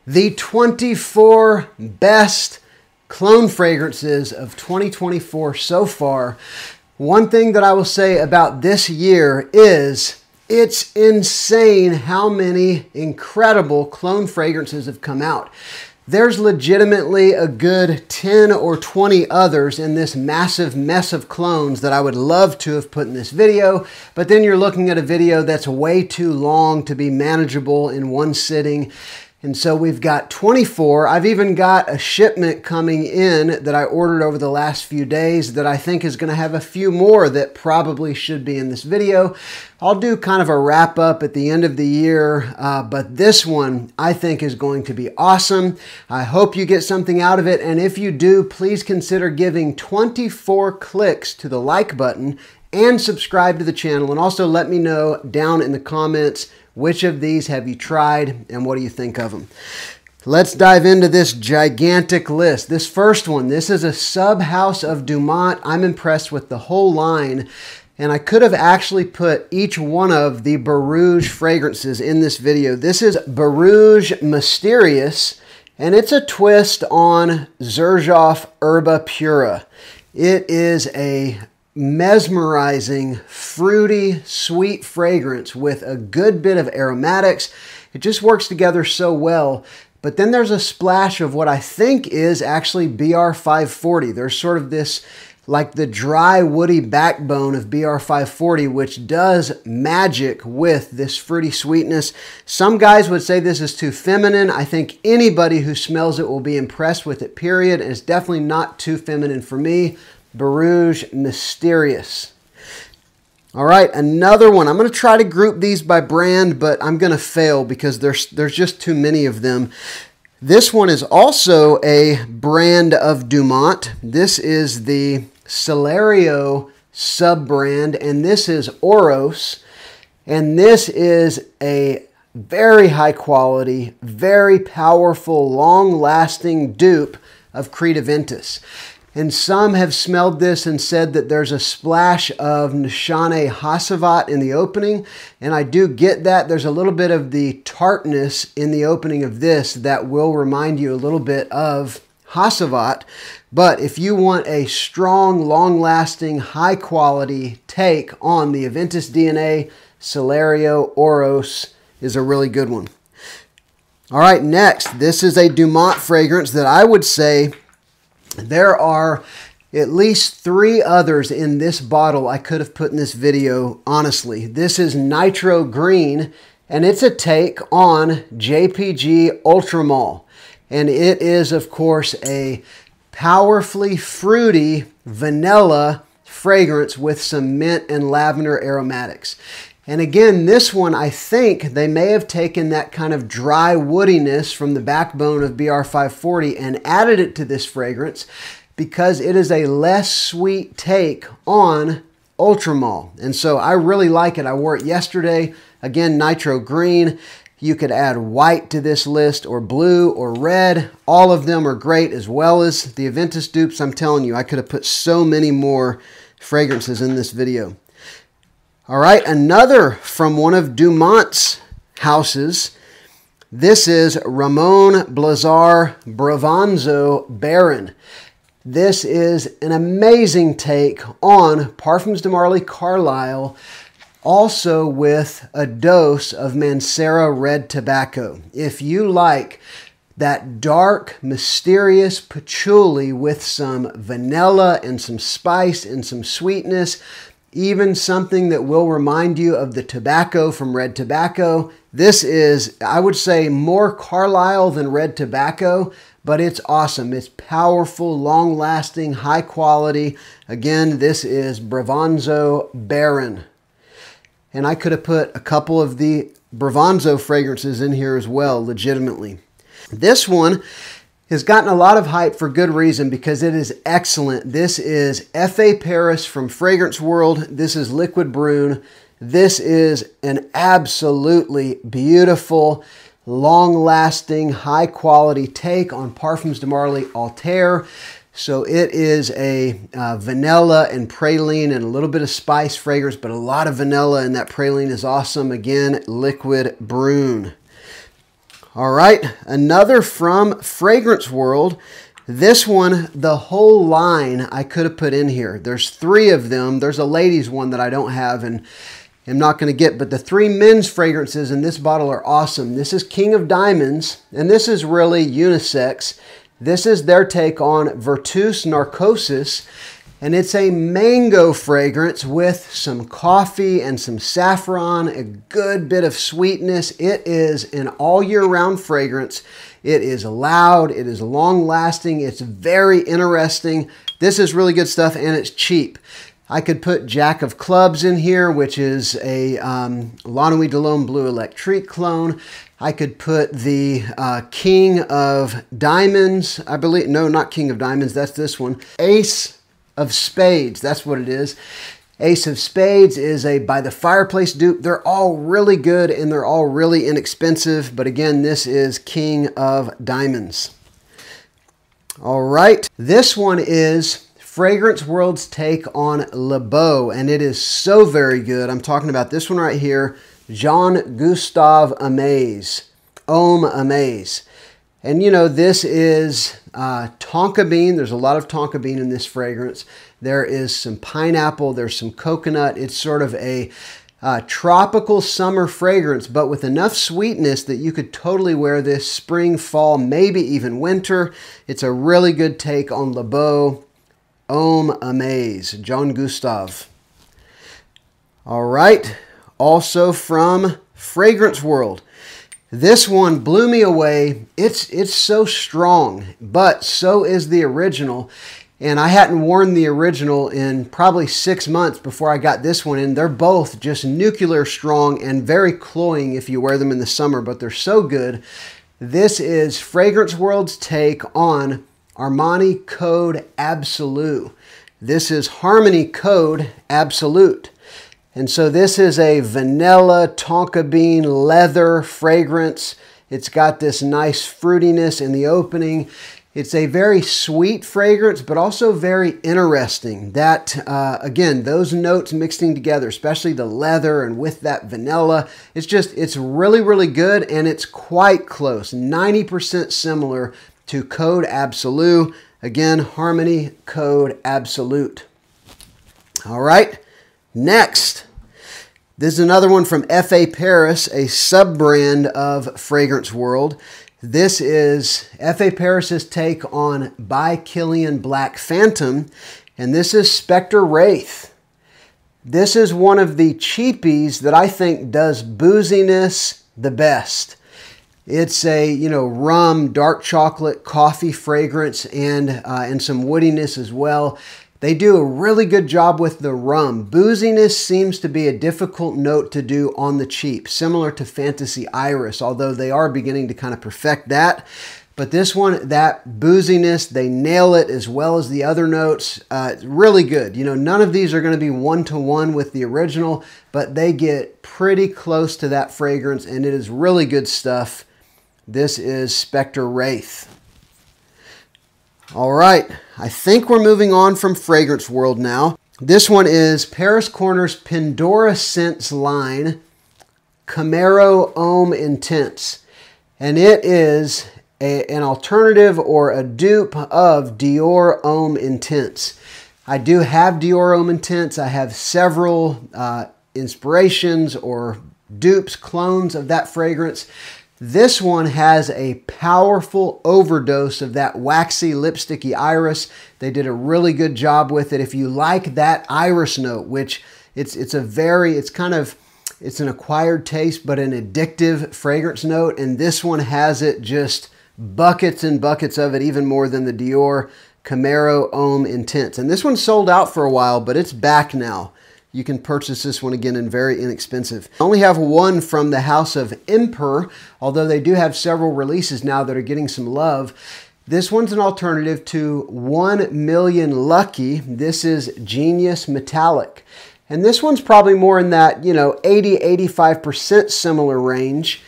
The 24 best cologne fragrances of 2024 so far. One thing that I will say about this year is it's insane how many incredible cologne fragrances have come out. There's legitimately a good 10 or 20 others in this massive mess of clones that I would love to have put in this video, but then you're looking at a video that's way too long to be manageable in one sitting. And so we've got 24. I've even got a shipment coming in that I ordered over the last few days that I think is going to have a few more that probably should be in this video. I'll do kind of a wrap up at the end of the year, but this one I think is going to be awesome. I hope you get something out of it. And if you do, please consider giving 24 clicks to the like button and subscribe to the channel. And also let me know down in the comments which of these have you tried and what do you think of them. Let's dive into this gigantic list. This first one, this is a sub house of Dumont. I'm impressed with the whole line. And I could have actually put each one of the Barouge fragrances in this video. This is Barouge Mysterious, and it's a twist on Xerjoff Herba Pura. It is a mesmerizing, fruity, sweet fragrance with a good bit of aromatics. It just works together so well. But then there's a splash of what I think is actually BR 540. There's sort of this, like the dry, woody backbone of BR 540, which does magic with this fruity sweetness. Some guys would say this is too feminine. I think anybody who smells it will be impressed with it, period. And it's definitely not too feminine for me. Barouge Mysterious. All right, another one. I'm going to try to group these by brand, but I'm going to fail because there's just too many of them. This one is also a brand of Dumont. This is the Celerio sub-brand, and this is Oros. And this is a very high quality, very powerful, long-lasting dupe of Creed Aventus. And some have smelled this and said that there's a splash of Nishane Hasavat in the opening. And I do get that. There's a little bit of the tartness in the opening of this that will remind you a little bit of Hasavat. But if you want a strong, long-lasting, high-quality take on the Aventus DNA, Celerio Oros is a really good one. All right, next, this is a Dumont fragrance that I would say there are at least 3 others in this bottle I could have put in this video, honestly. This is Nitro Green, and it's a take on JPG Ultramall. And it is, of course, a powerfully fruity vanilla fragrance with some mint and lavender aromatics. And again, this one, I think they may have taken that kind of dry woodiness from the backbone of BR 540 and added it to this fragrance because it is a less sweet take on Ultramall. And so I really like it. I wore it yesterday. Again, Nitro Green. You could add white to this list, or blue, or red. All of them are great, as well as the Aventus dupes. I'm telling you, I could have put so many more fragrances in this video. All right, another from one of Dumont's houses. This is Ramon Blazar Bravanzo Baron. This is an amazing take on Parfums de Marly Carlisle, also with a dose of Mancera red tobacco. If you like that dark, mysterious patchouli with some vanilla and some spice and some sweetness, even something that will remind you of the tobacco from red tobacco. This is, I would say, more Carlisle than red tobacco, but it's awesome. It's powerful, long-lasting, high quality. Again, this is Bravanzo Baron. And I could have put a couple of the Bravanzo fragrances in here as well, legitimately. This one has gotten a lot of hype for good reason because it is excellent. This is F.A. Paris from Fragrance World. This is Liquid Brune. This is an absolutely beautiful, long-lasting, high-quality take on Parfums de Marly Altair. So it is a vanilla and praline and a little bit of spice fragrance, but a lot of vanilla, and that praline is awesome. Again, Liquid Brune. All right, another from Fragrance World. This one, the whole line I could have put in here. There's 3 of them. There's a ladies one that I don't have and am not going to get, but the 3 men's fragrances in this bottle are awesome. This is King of Diamonds, and this is really unisex. This is their take on Virtus Narcosis, and it's a mango fragrance with some coffee and some saffron, a good bit of sweetness. It is an all year round fragrance. It is loud, it is long lasting, it's very interesting. This is really good stuff and it's cheap. I could put Jack of Clubs in here, which is a La Nuit de l'Homme Bleu Electrique clone. I could put the King of Diamonds, I believe. No, not King of Diamonds, that's this one. Ace of Spades, that's what it is. Ace of Spades is a By the Fireplace dupe. They're all really good and they're all really inexpensive. But again, this is King of Diamonds. All right, this one is Fragrance World's take on Le Beau, and it is so very good. I'm talking about this one right here, Jean-Gustave Amaze, Homme Amaze. And you know, this is tonka bean. There's a lot of tonka bean in this fragrance. There is some pineapple, there's some coconut. It's sort of a tropical summer fragrance, but with enough sweetness that you could totally wear this spring, fall, maybe even winter. It's a really good take on Le Beau, Homme Amaze, Jean-Gustave. All right, also from Fragrance World. This one blew me away. It's so strong, but so is the original. And I hadn't worn the original in probably 6 months before I got this one in. They're both just nuclear strong and very cloying if you wear them in the summer, but they're so good. This is Fragrance World's take on Armani Code Absolute. This is Harmony Code Absolute. And so this is a vanilla, tonka bean, leather fragrance. It's got this nice fruitiness in the opening. It's a very sweet fragrance, but also very interesting. That, again, those notes mixing together, especially the leather and with that vanilla, it's really, really good, and it's quite close, 90% similar to Code Absolute. Again, Harmony Code Absolute. All right, next. This is another one from F.A. Paris, a sub-brand of Fragrance World. This is F.A. Paris's take on By Kilian Black Phantom, and this is Spectre Wraith. This is one of the cheapies that I think does booziness the best. It's a, rum, dark chocolate, coffee fragrance and some woodiness as well. They do a really good job with the rum. Booziness seems to be a difficult note to do on the cheap, similar to Fantasy Iris, although they are beginning to kind of perfect that. But this one, that booziness, they nail it as well as the other notes. It's really good. None of these are going to be one-to-one with the original, but they get pretty close to that fragrance, and it is really good stuff. This is Spectre Wraith. All right, I think we're moving on from Fragrance World now. This one is Paris Corner's Pandora Scents line, Camaro Homme Intense. And it is an alternative or a dupe of Dior Homme Intense. I do have Dior Homme Intense. I have several inspirations or dupes, clones of that fragrance. This one has a powerful overdose of that waxy, lipsticky iris. They did a really good job with it. If you like that iris note, which it's an acquired taste, but an addictive fragrance note. And this one has it, just buckets and buckets of it, even more than the Dior Camaro Homme Intense. And this one sold out for a while, but it's back now. You can purchase this one again and very inexpensive. I only have one from the House of Emperor, although they do have several releases now that are getting some love. This one's an alternative to 1 Million Lucky. This is Genius Metallic. And this one's probably more in that, 80-85% similar range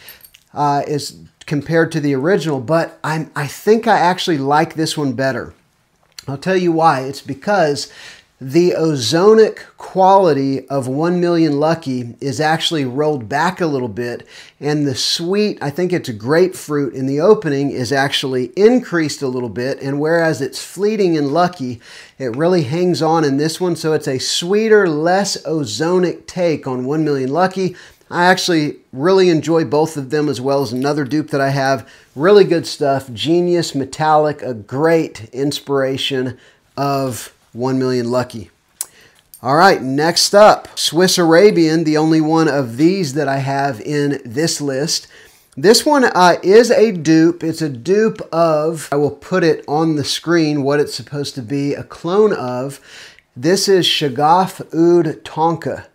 as compared to the original, but I think I actually like this one better. I'll tell you why. It's because the ozonic quality of 1 Million Lucky is actually rolled back a little bit, and the sweet, I think it's grapefruit in the opening, is actually increased a little bit, and whereas it's fleeting in Lucky, it really hangs on in this one, so it's a sweeter, less ozonic take on 1 Million Lucky. I actually really enjoy both of them, as well as another dupe that I have. Really good stuff. Genius Metallic, a great inspiration of 1 Million Lucky. All right, next up, Swiss Arabian, the only one of these that I have in this list. This one is a dupe. It's a dupe of, I will put it on the screen, what it's supposed to be a clone of. This is Shagaf Oud Tonka,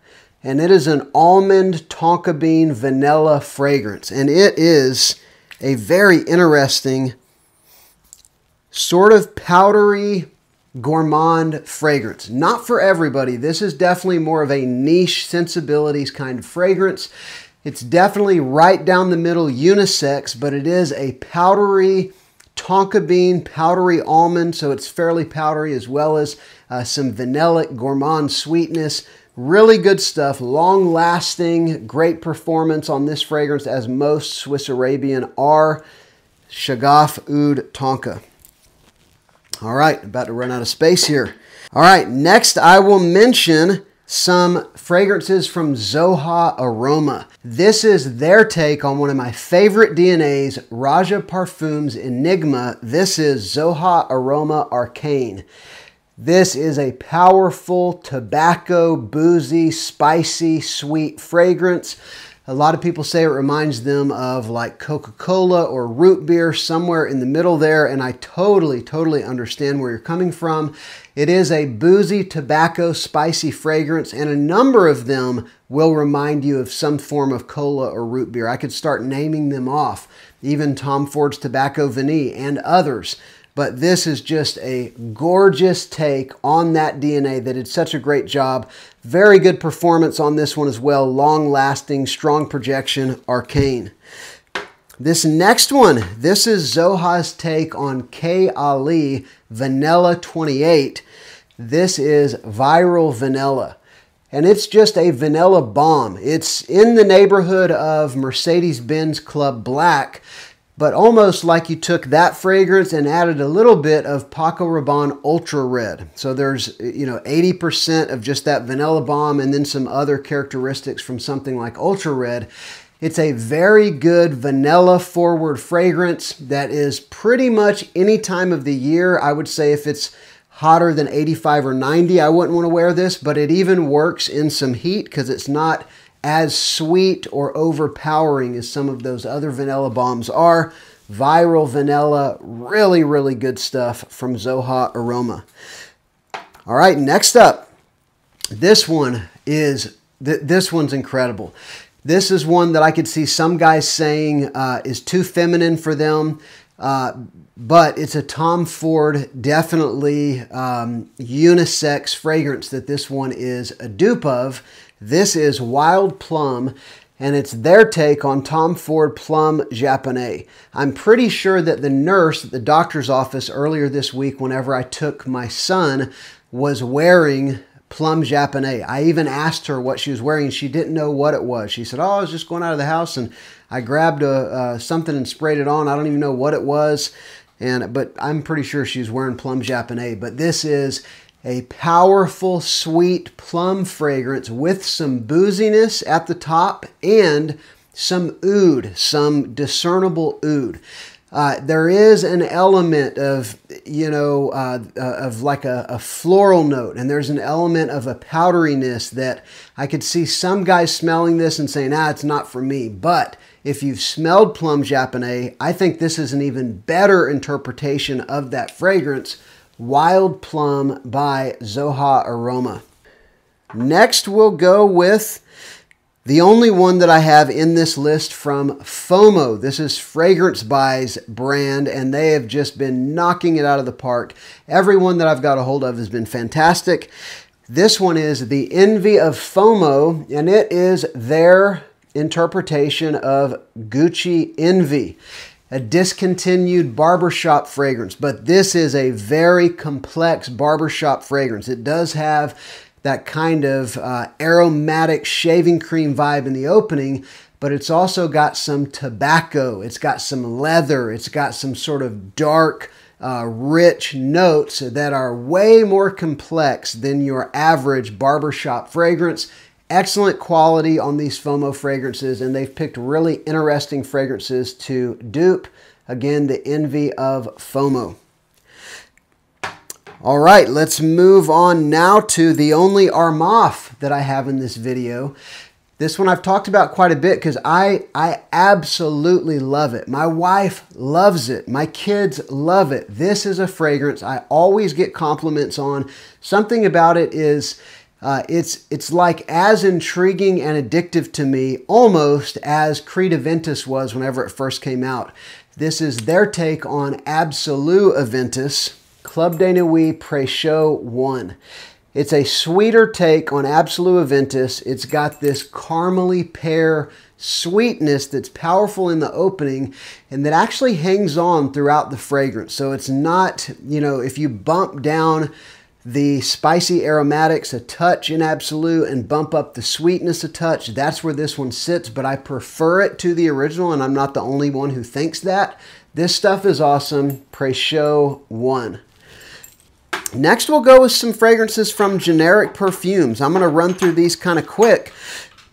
and it is an almond tonka bean vanilla fragrance, and it is a very interesting sort of powdery gourmand fragrance. Not for everybody. This is definitely more of a niche sensibilities kind of fragrance. It's definitely right down the middle unisex, but it is a powdery tonka bean, powdery almond, so it's fairly powdery, as well as some vanillic gourmand sweetness. Really good stuff, long lasting, great performance on this fragrance, as most Swiss Arabian are. Shagaf Oud Tonka. All right, about to run out of space here. All right, next I will mention some fragrances from Zoha Aroma. This is their take on one of my favorite DNAs, Raja Parfums Enigma. This is Zoha Aroma Arcane. This is a powerful tobacco, boozy, spicy, sweet fragrance. A lot of people say it reminds them of like Coca-Cola or root beer, somewhere in the middle there, and I totally understand where you're coming from. It is a boozy, tobacco, spicy fragrance, and a number of them will remind you of some form of cola or root beer. I could start naming them off, even Tom Ford's Tobacco Vanille and others. But this is just a gorgeous take on that DNA that did such a great job. Very good performance on this one as well. Long-lasting, strong projection, Arcane. This next one, this is Zoha's take on K. Ali Vanilla 28. This is Viral Vanilla. And it's just a vanilla bomb. It's in the neighborhood of Mercedes-Benz Club Black, but almost like you took that fragrance and added a little bit of Paco Rabanne Ultra Red. So there's, 80% of just that vanilla bomb and then some other characteristics from something like Ultra Red. It's a very good vanilla forward fragrance that is pretty much any time of the year. I would say if it's hotter than 85 or 90, I wouldn't want to wear this, but it even works in some heat because it's not as sweet or overpowering as some of those other vanilla bombs are. Viral Vanilla, really good stuff from Zoha Aroma. All right, next up, this one's incredible. This is one that I could see some guys saying is too feminine for them, but it's a Tom Ford, definitely unisex fragrance that this one is a dupe of. This is Wild Plum, and it's their take on Tom Ford Plum Japonais. I'm pretty sure that the nurse at the doctor's office earlier this week, whenever I took my son, was wearing Plum Japonais. I even asked her what she was wearing, and she didn't know what it was. She said, I was just going out of the house, and I grabbed something and sprayed it on. I don't even know what it was, but I'm pretty sure she was wearing Plum Japonais. But this is a powerful, sweet plum fragrance with some booziness at the top and some oud, some discernible oud. There is an element of, of like a floral note, and there's an element of a powderiness that I could see some guys smelling this and saying, it's not for me. But if you've smelled Plum Japonais, I think this is an even better interpretation of that fragrance. Wild Plum by Zoha Aroma. Next, we'll go with the only one that I have in this list from FOMO. This is Fragrance Buy's brand, and they have just been knocking it out of the park. Every one that I've got a hold of has been fantastic. This one is The Envy of FOMO, and it is their interpretation of Gucci Envy. a discontinued barbershop fragrance, but this is a very complex barbershop fragrance. It does have that kind of aromatic shaving cream vibe in the opening, but it's also got some tobacco, it's got some leather, it's got some sort of dark, rich notes that are way more complex than your average barbershop fragrance. Excellent quality on these FOMO fragrances, and they've picked really interesting fragrances to dupe. Again, the envy of FOMO. All right, let's move on now to the only Armaf that I have in this video. This one I've talked about quite a bit because I absolutely love it. My wife loves it. My kids love it. This is a fragrance I always get compliments on. Something about it is it's like as intriguing and addictive to me almost as Creed Aventus was whenever it first came out. This is their take on Absolute Aventus Club de Nuit Pré-Chaud 1. It's a sweeter take on Absolute Aventus. It's got this caramely pear sweetness that's powerful in the opening and that actually hangs on throughout the fragrance. So it's not, you know, if you bump down the spicy aromatics a touch in Absolute and bump up the sweetness a touch, that's where this one sits, but I prefer it to the original, and I'm not the only one who thinks that. This stuff is awesome. Pré-Chaud 1. Next, we'll go with some fragrances from generic perfumes. I'm going to run through these kind of quick,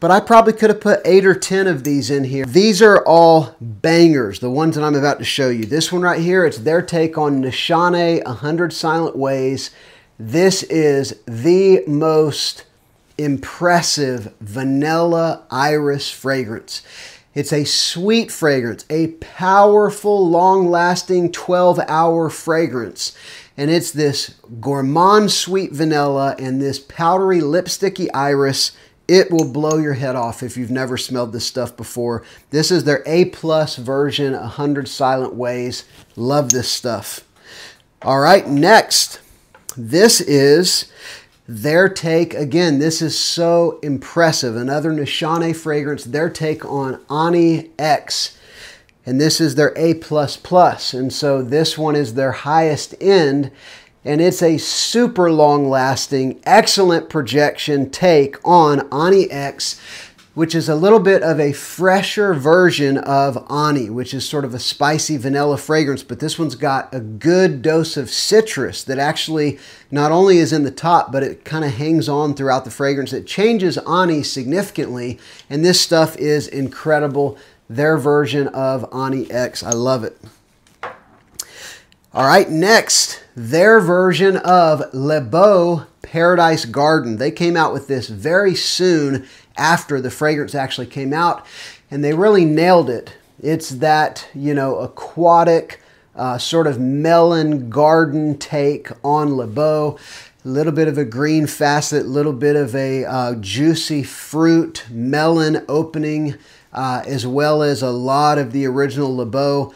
but I probably could have put 8 or 10 of these in here. These are all bangers, the ones that I'm about to show you. This one right here, it's their take on Luciano 100 Silent Ways. This is the most impressive vanilla iris fragrance. It's a sweet fragrance, a powerful, long-lasting 12-hour fragrance. And it's this gourmand sweet vanilla and this powdery lipsticky iris. It will blow your head off if you've never smelled this stuff before. This is their A+ version, 100 Silent Ways. Love this stuff. All right, next. This is their take. Again, this is so impressive. Another Luciano fragrance, their take on Ani X. And this is their A++. And so this one is their highest end. And it's a super long-lasting, excellent projection take on Ani X, which is a little bit of a fresher version of Ani, which is sort of a spicy vanilla fragrance, but this one's got a good dose of citrus that actually not only is in the top, but it kind of hangs on throughout the fragrance. It changes Ani significantly, and this stuff is incredible. Their version of Ani X, I love it. All right, next, their version of Le Beau Paradise Garden. They came out with this very soon after the fragrance actually came out, and they really nailed it. It's that, you know, aquatic, sort of melon garden take on Le Beau. A little bit of a green facet, a little bit of a juicy fruit melon opening, as well as a lot of the original Le Beau.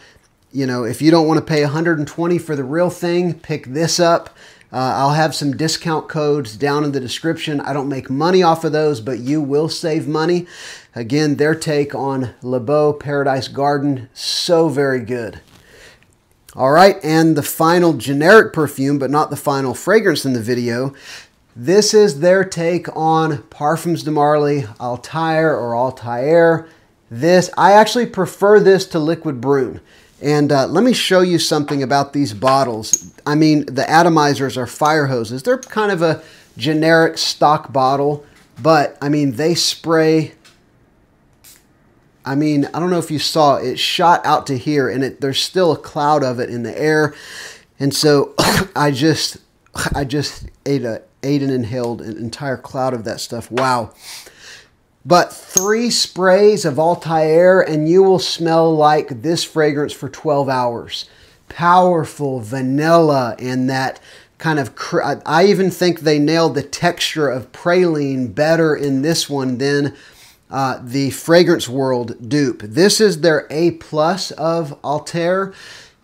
You know, if you don't want to pay $120 for the real thing, pick this up. I'll have some discount codes down in the description. I don't make money off of those, but you will save money. Again, their take on Le Beau Paradise Garden, so very good. All right, and the final generic perfume, but not the final fragrance in the video. This is their take on Parfums de Marly Altair or Altair. This, I actually prefer this to Liquid Brune. And let me show you something about these bottles. I mean, the atomizers are fire hoses. They're kind of a generic stock bottle, but I mean, they spray. I mean, I don't know if you saw, it shot out to here, and there's still a cloud of it in the air. And so I just ate and inhaled an entire cloud of that stuff. Wow. But 3 sprays of Altair and you will smell like this fragrance for 12 hours. Powerful vanilla and that kind of, I even think they nailed the texture of praline better in this one than the Fragrance World dupe. This is their A+ of Altair,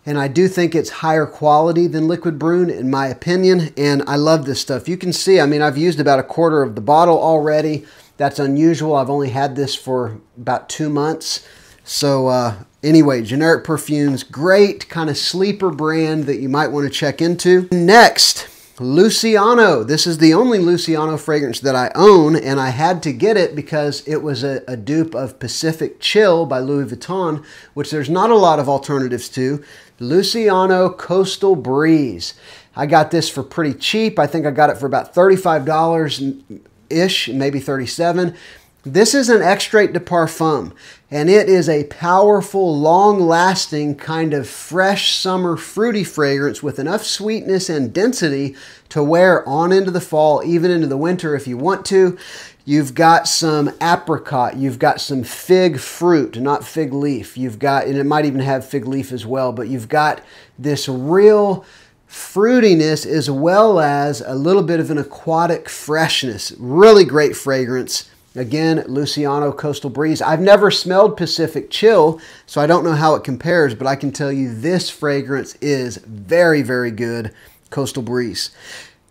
and I do think it's higher quality than Liquid Brune in my opinion, and I love this stuff. You can see, I mean, I've used about 1/4 of the bottle already. That's unusual. I've only had this for about 2 months. So Anyway, generic perfumes, great kind of sleeper brand that you might want to check into. Next, Luciano. This is the only Luciano fragrance that I own, and I had to get it because it was a dupe of Pacific Chill by Louis Vuitton, which there's not a lot of alternatives to. Luciano Coastal Breeze. I got this for pretty cheap. I think I got it for about $35-ish, maybe $37. This is an extrait de parfum, and it is a powerful, long-lasting kind of fresh summer fruity fragrance with enough sweetness and density to wear on into the fall, even into the winter if you want to. You've got some apricot, you've got some fig fruit, not fig leaf. You've got, and it might even have fig leaf as well, but you've got this real fruitiness as well as a little bit of an aquatic freshness. Really great fragrance. Again, Luciano Coastal Breeze. I've never smelled Pacific Chill, so I don't know how it compares, but I can tell you this fragrance is very, very good. Coastal Breeze.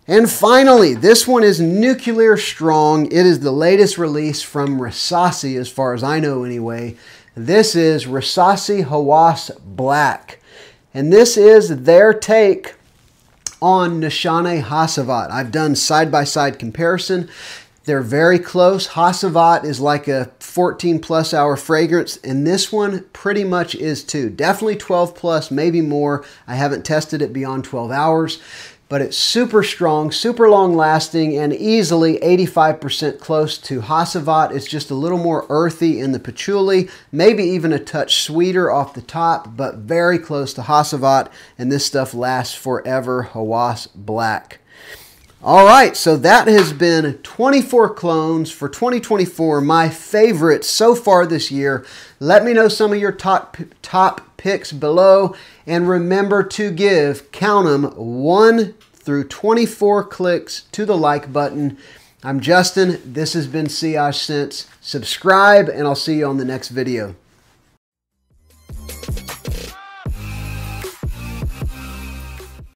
And finally, this one is nuclear strong. It is the latest release from Rasasi, as far as I know anyway. This is Rasasi Hawass Black. And this is their take on Nishane Hasavat. I've done side-by-side comparison. They're very close. Hasavat is like a 14-plus hour fragrance, and this one pretty much is too. Definitely 12-plus, maybe more. I haven't tested it beyond 12 hours, but it's super strong, super long-lasting, and easily 85% close to Hasavat. It's just a little more earthy in the patchouli, maybe even a touch sweeter off the top, but very close to Hasavat, and this stuff lasts forever. Hawass Black. All right, so that has been 24 clones for 2024, my favorites so far this year. Let me know some of your top picks below, and remember to give, count them, 1 through 24 clicks to the like button. I'm Justin. This has been Sillage Scents. Subscribe, and I'll see you on the next video.